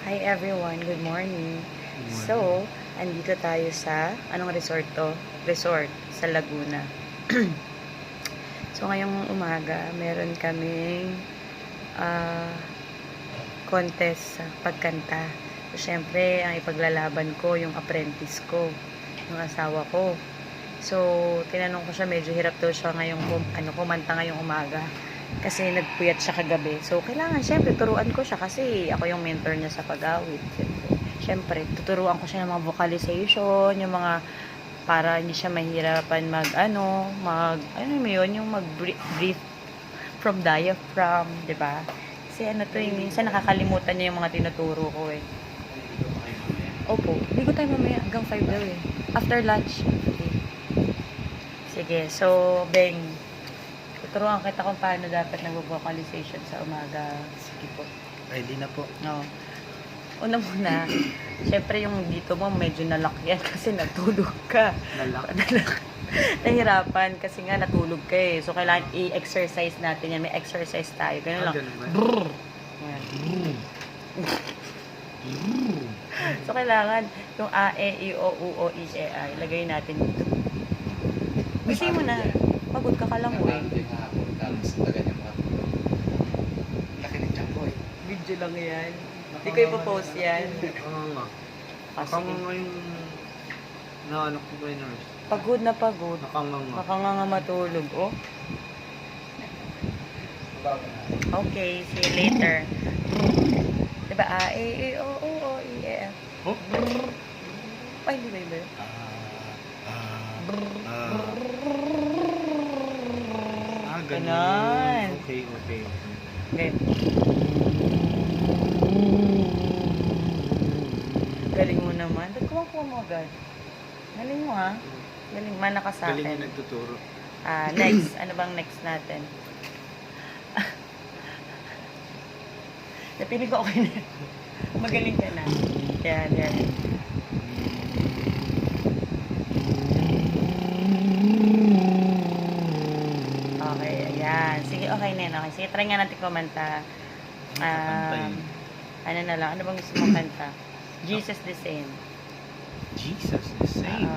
Hi everyone, good morning. Morning. So, andito tayo sa, anong resort to? Resort sa Laguna. So, ngayong umaga, meron kaming contest sa pagkanta. So, syempre, ang ipaglalaban ko, yung apprentice ko, yung asawa ko. So, tinanong ko siya, medyo hirap daw siya ngayong, kumanta ngayong umaga. Kasi nagpuyat siya kagabi. So, kailangan, syempre, turuan ko siya kasi ako yung mentor niya sa pag-awit. Syempre, tuturuan ko siya ng mga vocalization, yung mga, para hindi siya mahirapan ano mo yun, yung mag-breathe from diaphragm, di ba? Kasi ano to, minsan nakakalimutan niya yung mga tinuturo ko eh. Opo, ligo tayo mamaya, hanggang 5 daw eh. After lunch. Okay. Sige, so, Beng, tuturuan kita kung paano dapat nag-vocalization sa umaga. Sige po. Ready na po. No. Una muna, syempre yung dito mo medyo nalak yan kasi natulog ka. Nalak. Nahirapan kasi nga natulog ka eh. So, kailangan i-exercise natin yan. May exercise tayo. Ganun lang. Ganun ba? Brrr. Yan. So, kailangan yung A, E, I, O, U, O, I, E, I. Lagay natin dito. Gusto mo na. Pagod ka lang eh. Laki ng tiyan ko eh. Video lang yan. Hindi ko ipopost yan. Oo nga. Ah, Nakanga sige. yung naano ko ba yung nurse? Pagod na pagod. Nakanga nga. Nakanganga matulog. Oh. Okay, see you later. Diba? A, E, I, O, U, O, I, E, F. Oh? Ay, hindi ba yun? Ganun. Ganon. Okay. Okay. Galing mo naman. Ba't kumakuha mo agad? Galing mo ha? Galing. Mana ka sa Galing yung akin. nagtuturo. Next. Ano bang next natin? Napinig ko okay na. Magaling ka na. Yan. Okay, ayan. Sige, okay na yan. Okay. Sige, try nga natin kumanta. Ano na lang? Ano bang gusto mong kanta? Jesus the same. Jesus, the same.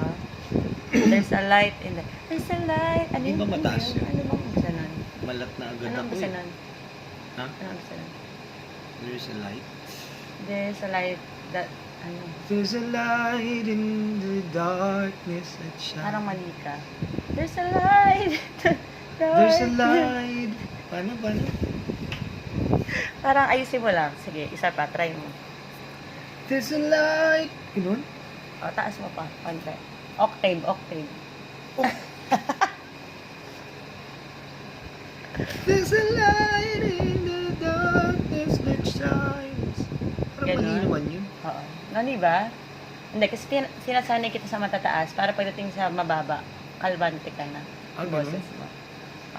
There's a light in the... There's a light. Ano Di ba mataas yun? Ano bang umpisa nun? Malat na agad Ano ako umpisa eh. nun? Ha? Ano umpisa nun? There's a light. There's a light that... Ano? There's a light in the darkness that shines. Parang mali ka. There's a light. There's a light. Paano? Parang ayusin mo lang. Sige, isa pa. Try mo. There's a light. Ganun? O, taas mo pa. Konti. Octave. There's a light in the darkness that shines. Parang mali Ganun? naman yun. Oo. Nani ba? Hindi, kasi sinasanay kita sa matataas para pagdating sa mababa, kalbante ka na. Ah, Yung ganun? boses mo.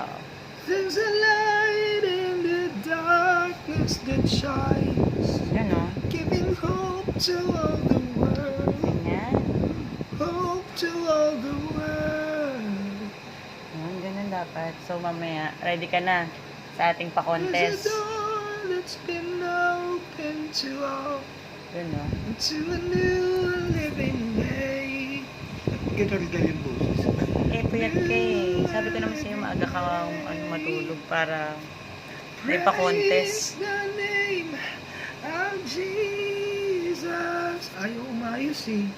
Oo. There's a light in the darkness that shines, Yan o. giving hope to all the world. Ganyan. Hope to all the world. Ganun dapat. So, mamaya, ready ka na sa ating There's a pa-contest. door that's been opened to all, Yun o. to a new living way. Gagal yung boses. Puyat ka eh. Sabi ko naman sa'yo, maaga ka matulog para may pa-contest. Praise the name of Jesus. Ayaw umayos eh.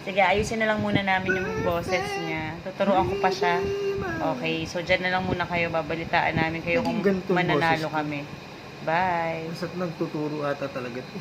Sige, ayusin na lang muna namin yung boses niya. Tuturuan ko pa siya. Okay, so dyan na lang muna kayo. Babalitaan namin kayo kung Ganitong mananalo boses ko. kami. Bye! Basta't nagtuturo ata talaga ito.